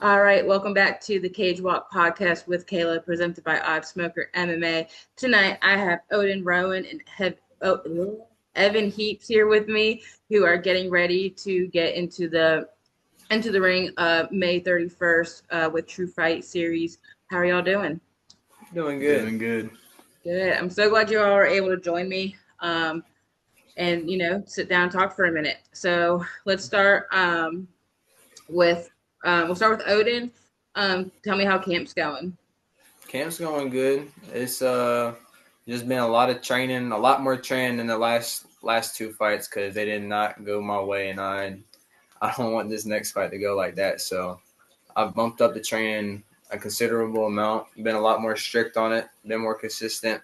All right, welcome back to the Cage Walk podcast with Kayla, presented by OddSmokerMMA. Tonight, I have Odin Rowan and Evan Heaps here with me, who are getting ready to get into the ring May 31st with True Fight Series. How are y'all doing? Doing good. Doing good. Good. I'm so glad you all are able to join me and sit down and talk for a minute. So let's start with we'll start with Odin. Tell me how camp's going. Camp's going good. It's just been a lot of training, a lot more training than the last two fights because they did not go my way, and I don't want this next fight to go like that. So I've bumped up the training a considerable amount. Been a lot more strict on it. Been more consistent.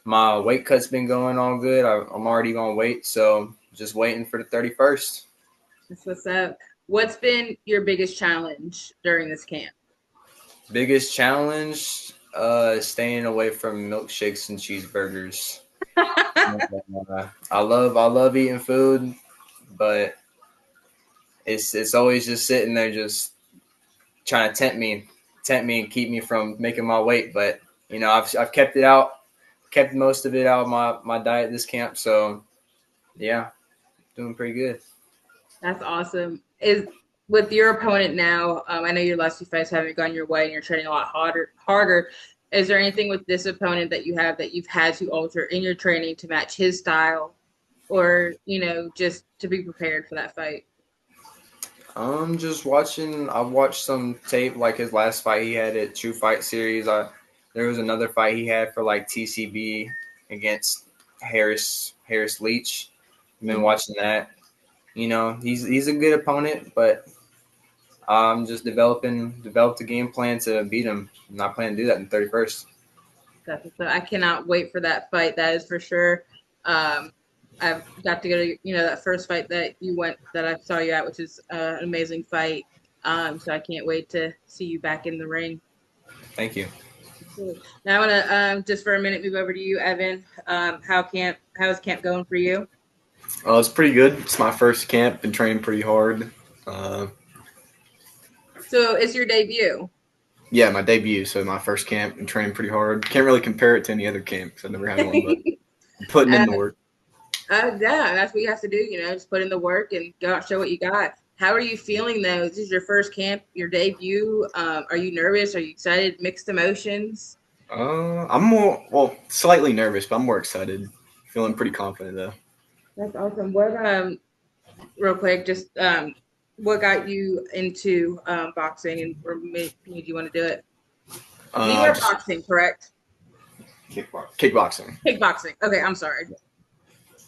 My weight cut's been going all good. I'm already on weight, so just waiting for the 31st. That's what's up. What's been your biggest challenge during this camp? Biggest challenge, staying away from milkshakes and cheeseburgers. I love eating food, but it's always just sitting there, just trying to tempt me, and keep me from making my weight. But I've kept it out, kept most of it out of my diet this camp. So yeah, doing pretty good. That's awesome. Is with your opponent now? I know your last two fights haven't gone your way, and you're training a lot harder. Is there anything with this opponent that you have that you've had to alter in your training to match his style, or just to be prepared for that fight? I'm just watching. I've watched some tape, like his last fight he had at True Fight Series. There was another fight he had for like TCB against Harris Leach. I've been watching that. He's a good opponent, but I'm just developed a game plan to beat him. I'm not planning to do that in the 31st. I cannot wait for that fight. That is for sure. I've got to go to that first fight that I saw you at, which is an amazing fight. So I can't wait to see you back in the ring. Thank you. Now I want to just for a minute move over to you, Evan. How's camp going for you? It's pretty good. It's my first camp. Been training pretty hard. So it's your debut. Yeah, my debut. So my first camp. Been training pretty hard. Can't really compare it to any other camp because I've never had one. But I'm putting in the work. Yeah, that's what you have to do. Just put in the work and go out, show what you got. How are you feeling though? This is your first camp, your debut. Are you nervous? Are you excited? Mixed emotions? I'm slightly nervous, but I'm more excited. Feeling pretty confident though. That's awesome. What real quick, just what got you into boxing and made you want to do it? You are boxing, correct? Kickboxing. Kickboxing. Okay, I'm sorry.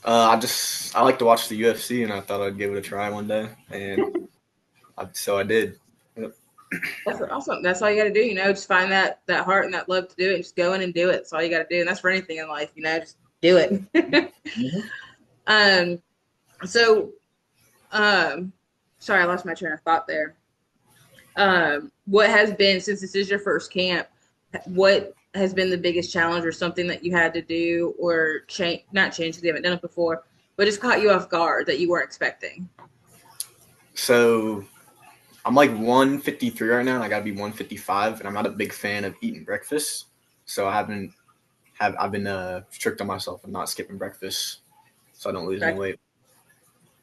I like to watch the UFC, and I thought I'd give it a try one day, and so I did. Yep. That's awesome. That's all you got to do. Just find that heart and that love to do it. And just go in and do it. That's all you got to do, and that's for anything in life. Just do it. Mm-hmm. So, sorry, I lost my train of thought there. What has been, since this is your first camp, what has been the biggest challenge or something that you had to do or not change because you haven't done it before, but just caught you off guard that you weren't expecting? So I'm like 153 right now, and I got to be 155, and I'm not a big fan of eating breakfast. So I've been strict on myself and not skipping breakfast so I don't lose any weight.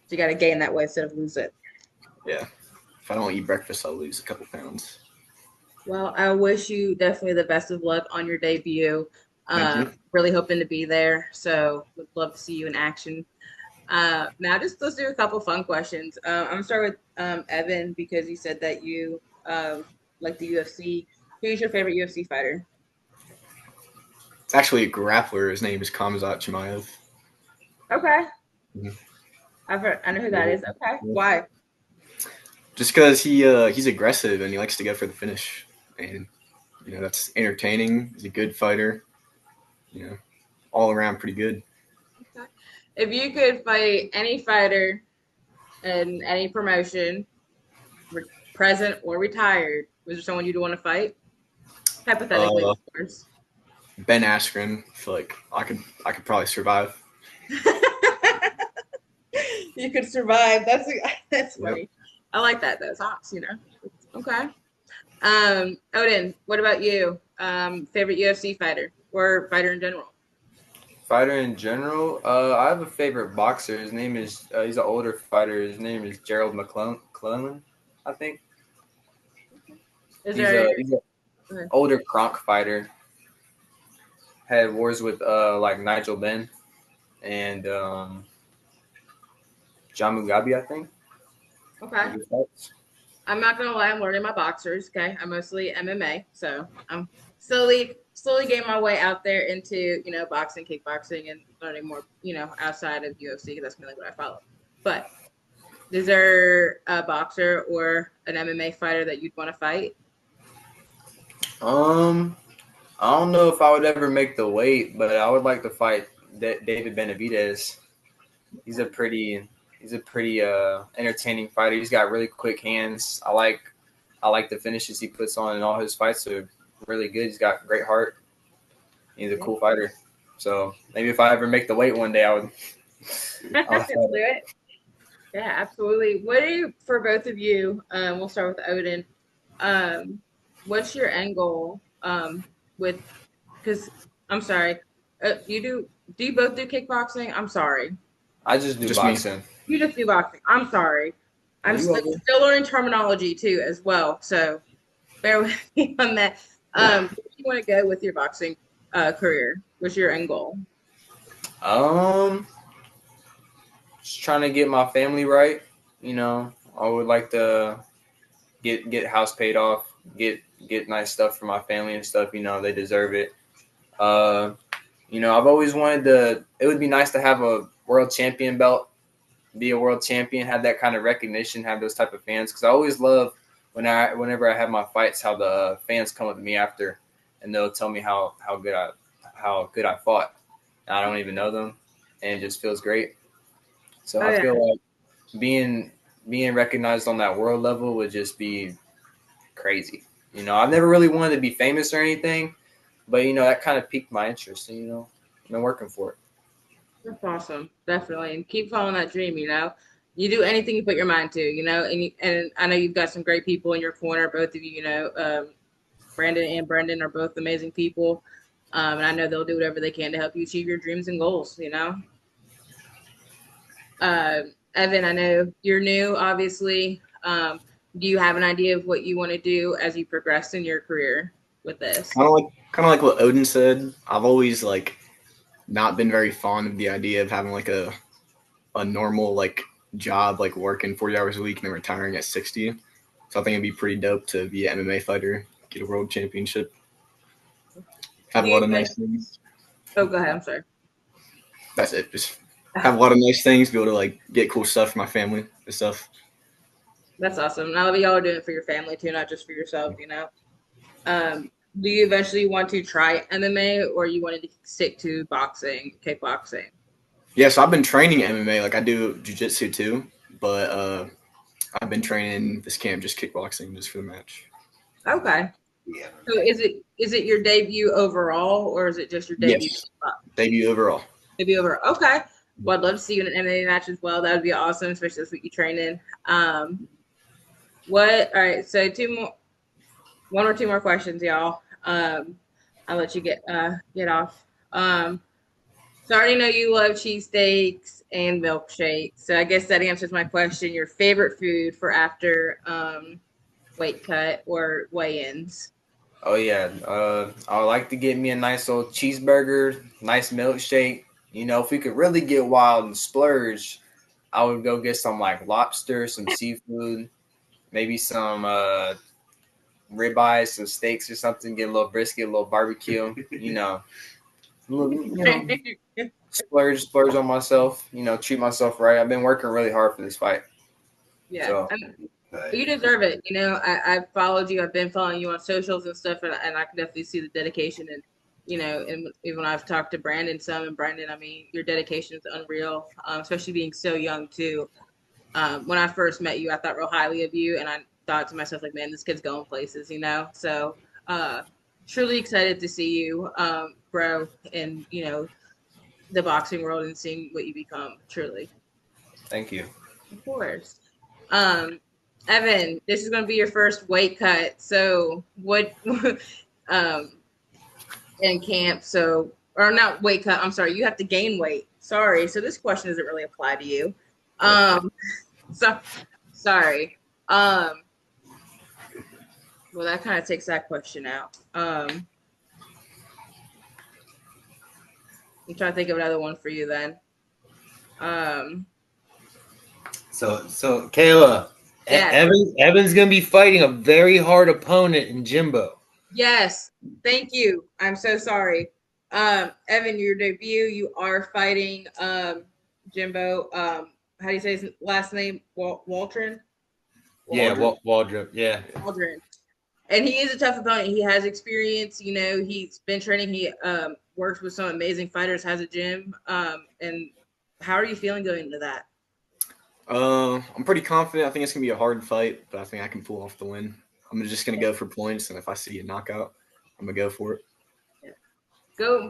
So you got to gain that weight instead of lose it. Yeah. If I don't eat breakfast, I'll lose a couple pounds. Well, I wish you definitely the best of luck on your debut. Thank you. Really hoping to be there. So would love to see you in action. Now, let's do a couple fun questions. I'm going to start with Evan because you said that you like the UFC. Who's your favorite UFC fighter? It's actually a grappler. His name is Khamzat Chimaev. Okay. Mm-hmm. I know who that is. Okay. Why? Just because he's aggressive and he likes to go for the finish. And, that's entertaining. He's a good fighter. All around pretty good. Okay. If you could fight any fighter in any promotion, present or retired, was there someone you'd want to fight? Hypothetically, of course. Ben Askren. I feel like I could probably survive. You could survive. That's funny. Yep. I like that though. It's honest, Okay. Odin, what about you? Favorite UFC fighter or fighter in general? Fighter in general, I have a favorite boxer. His name is he's an older fighter. His name is Gerald McClellan, I think. Is He's there? a he's an older Kronk fighter. Had wars with like Nigel Benn and John Mugabe, I think. Okay. Maybe fights. I'm not gonna lie, I'm learning my boxers. Okay, I'm mostly MMA, so I'm slowly getting my way out there into boxing, kickboxing, and learning more outside of UFC because that's mainly what I follow. But is there a boxer or an MMA fighter that you'd want to fight? Um, I don't know if I would ever make the weight, but I would like to fight David Benavidez. He's a pretty entertaining fighter. He's got really quick hands. I like the finishes he puts on in all his fights are really good. He's got great heart. He's a cool fighter. So maybe if I ever make the weight one day, I would. I would Let's do it. Yeah, absolutely. What do you, for both of you? We'll start with Odin. What's your end goal? With because I'm sorry, you do you both do kickboxing? I'm sorry. I just do Just me. boxing. You just do boxing. I'm sorry. Are I'm you still, over? still learning terminology too, as well. So bear with me on that. Where do you want to go with your boxing career? What's your end goal? Um, just trying to get my family right. I would like to get house paid off, get nice stuff for my family and stuff. They deserve it. Uh, I've always wanted to. It would be nice to have a world champion belt, be a world champion, have that kind of recognition, have those type of fans. Because I always love whenever I have my fights, how the fans come up to me after, and they'll tell me how good I fought. I don't even know them, and it just feels great. So Oh I yeah. feel like being recognized on that world level would just be crazy. I've never really wanted to be famous or anything, but that kind of piqued my interest, and I've been working for it. That's awesome. Definitely. And keep following that dream, You do anything you put your mind to, and I know you've got some great people in your corner, both of you, Brandon and Brendan are both amazing people. And I know they'll do whatever they can to help you achieve your dreams and goals. Uh, Evan, I know you're new, obviously. Do you have an idea of what you want to do as you progress in your career with this? Kind of like what Odin said. I've always like not been very fond of the idea of having like a normal like job, like working 40 hours a week and then retiring at 60. So I think it'd be pretty dope to be an MMA fighter, get a world championship, have Do a lot you of think? nice things. Oh, go ahead. I'm sorry. That's it. Just have a lot of nice things, be able to like get cool stuff for my family and stuff. That's awesome. Now y'all are doing it for your family too, not just for yourself. Do you eventually want to try MMA or you wanted to stick to boxing, kickboxing? Yeah, so I've been training MMA. Like I do jujitsu too, but I've been training this camp just kickboxing just for the match. Okay. Yeah. So is it your debut overall or is it just your debut? Yes, debut overall. Debut overall. Okay. Well, I'd love to see you in an MMA match as well. That would be awesome, especially this week you train in. What? All right. So one or two more questions, y'all. I'll let you get off. So I already know you love cheesesteaks and milkshakes. So I guess that answers my question. Your favorite food for after weight cut or weigh-ins? Oh yeah, I would like to get me a nice old cheeseburger, nice milkshake. If we could really get wild and splurge, I would go get some like lobster, some seafood, maybe some ribeyes, some steaks or something. Get a little brisket, a little barbecue. Splurge on myself. Treat myself right. I've been working really hard for this fight. Yeah. So You deserve it. I've followed you. I've been following you on socials and stuff, and I can definitely see the dedication. And and even I've talked to Brandon some, and Brandon, I mean, your dedication is unreal, especially being so young too. When I first met you, I thought real highly of you, and I thought to myself, like, man, this kid's going places. So, truly excited to see you, bro, in the boxing world and seeing what you become. Truly, thank you. of course. Um, Evan, this is going to be your first weight cut. So what, in camp? So, or not weight cut. I'm sorry. You have to gain weight. Sorry. So this question doesn't really apply to you. So sorry. Well, that kind of takes that question out. I'm trying to think of another one for you then. So Kayla, Yeah. Evan's gonna be fighting a very hard opponent in Jimbo. Yes. Thank you. I'm so sorry. Evan, your debut, you are fighting Jimbo. How do you say his last name? Waldron? Yeah, Waldron. Yeah. Waldron. And he is a tough opponent. He has experience. You know, he's been training. He works with some amazing fighters, has a gym. And how are you feeling going into that? I'm pretty confident. I think it's going to be a hard fight, but I think I can pull off the win. I'm just going to go for points, and if I see a knockout, I'm going to go for it. Yeah.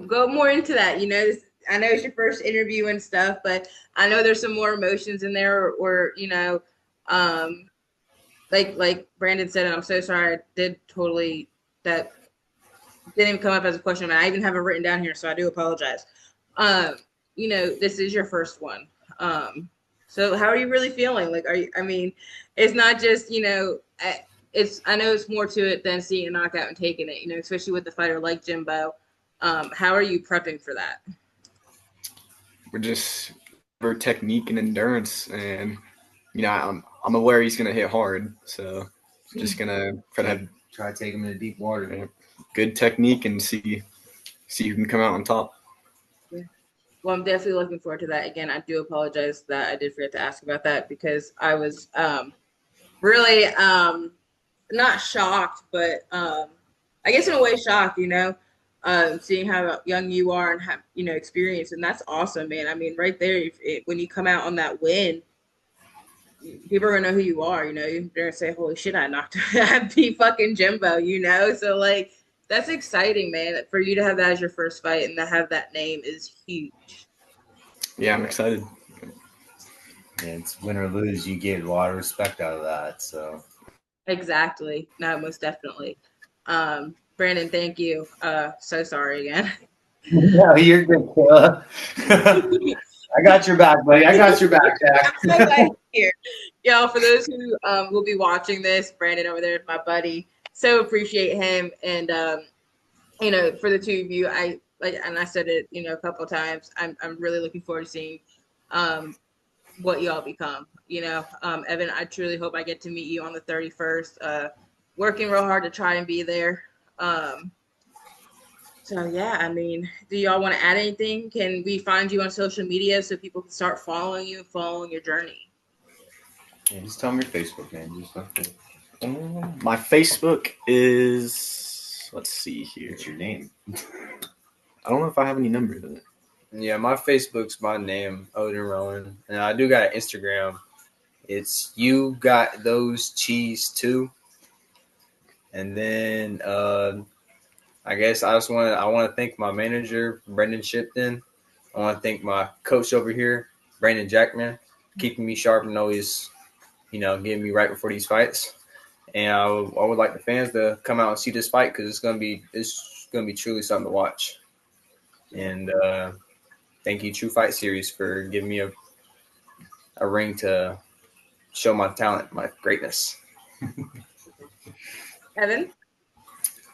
Go more into that. You know, I know it's your first interview and stuff, but I know there's some more emotions in there, or you know, like Brandon said, and I'm so sorry, I did totally that didn't even come up as a question. I even have it written down here, so I do apologize. You know, this is your first one. So how are you really feeling? Like, I mean, it's not just, you know, I know it's more to it than seeing a knockout and taking it, you know, especially with a fighter like Jimbo. How are you prepping for that? We're just for technique and endurance, and you know, I'm aware he's gonna hit hard, so just gonna try to take him into deep water. Yeah, good technique and see who can come out on top. Yeah. Well, I'm definitely looking forward to that. Again, I do apologize that I did forget to ask about that because I was really not shocked, but I guess in a way shocked, you know, seeing how young you are and have, you know, experience. And that's awesome, man. I mean, right there, when you come out on that win, people are going to know who you are, you know, they're going to say, holy shit, I beat fucking Jimbo, you know? So, like, that's exciting, man. For you to have that as your first fight and to have that name is huge. Yeah, I'm excited. And it's win or lose, you get a lot of respect out of that. So exactly. No, most definitely. Brandon, thank you. So sorry again. No, you're good, Kayla. I got your back, buddy. I got your back, Jack. I'm so glad you're here. Y'all, for those who will be watching this, Brandon over there is my buddy. So appreciate him. And you know, for the two of you, I said it, you know, a couple of times. I'm really looking forward to seeing what y'all become. You know, Evan, I truly hope I get to meet you on the 31st. Working real hard to try and be there. So yeah, I mean, do y'all want to add anything? Can we find you on social media so people can start following you and following your journey? Yeah, just tell me your Facebook, man. Just my Facebook is, let's see here. What's your name? I don't know if I have any numbers in it. Yeah, my Facebook's my name, Odin Rowan, and I do got an Instagram. It's You Got Those Cheese Too. And then I guess I want to thank my manager, Brendan Shipton. I want to thank my coach over here, Brandon Jackman, keeping me sharp and always, you know, getting me right before these fights. And I would like the fans to come out and see this fight because it's gonna be truly something to watch. And thank you, True Fight Series, for giving me a ring to show my talent, my greatness. Evan?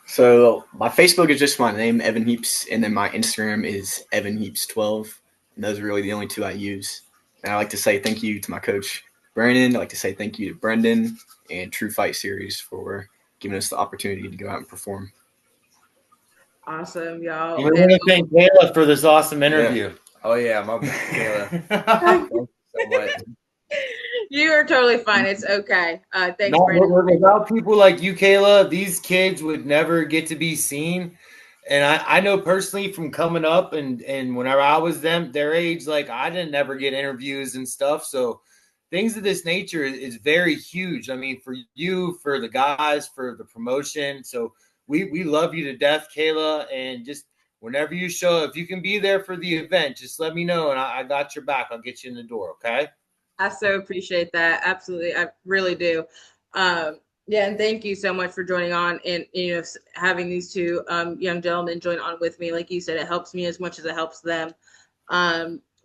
So my Facebook is just my name, Evan Heaps, and then my Instagram is Evan Heaps 12. And those are really the only two I use. And I like to say thank you to my coach, Brandon. I like to say thank you to Brendan and True Fight Series for giving us the opportunity to go out and perform. Awesome, y'all. We want to thank Kayla for this awesome interview. Yeah. Oh yeah, my Kayla. Thank you so much. You are totally fine. It's okay. Thanks, Brandon. Without people like you, Kayla, these kids would never get to be seen. And I know personally from coming up and whenever I was their age, like I didn't never get interviews and stuff. So things of this nature is very huge. I mean, for you, for the guys, for the promotion. So we love you to death, Kayla. And just whenever you show up, if you can be there for the event, just let me know. And I got your back. I'll get you in the door. Okay. I so appreciate that. Absolutely. I really do. Yeah, and thank you so much for joining on and having these two young gentlemen join on with me. Like you said, it helps me as much as it helps them.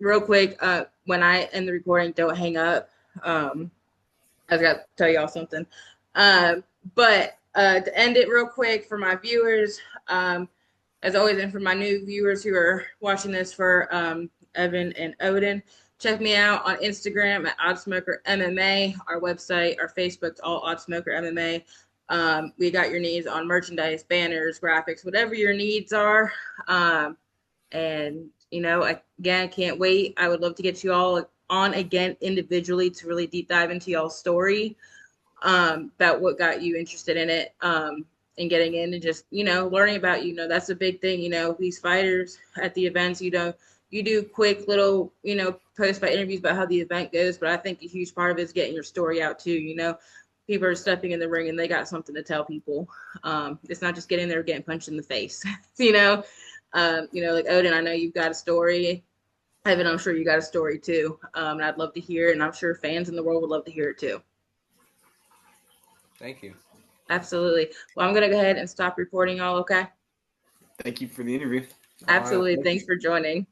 Real quick, when I end the recording, don't hang up. I got to tell y'all something. But to end it real quick for my viewers, as always, and for my new viewers who are watching this for Evan and Odin, check me out on Instagram at OddSmokerMMA, our website, our Facebook's all OddSmokerMMA. We got your needs on merchandise, banners, graphics, whatever your needs are. And, again, can't wait. I would love to get you all on again individually to really deep dive into y'all's story about what got you interested in it. And getting in and just, learning about, that's a big thing, these fighters at the events, you do quick little, post by interviews about how the event goes. But I think a huge part of it is getting your story out too. People are stepping in the ring and they got something to tell people. It's not just getting there, getting punched in the face, like Odin, I know you've got a story. Evan, I'm sure you got a story too. And I'd love to hear it. And I'm sure fans in the world would love to hear it too. Thank you. Absolutely. Well, I'm going to go ahead and stop recording, all okay? Thank you for the interview. Absolutely. Thanks for joining.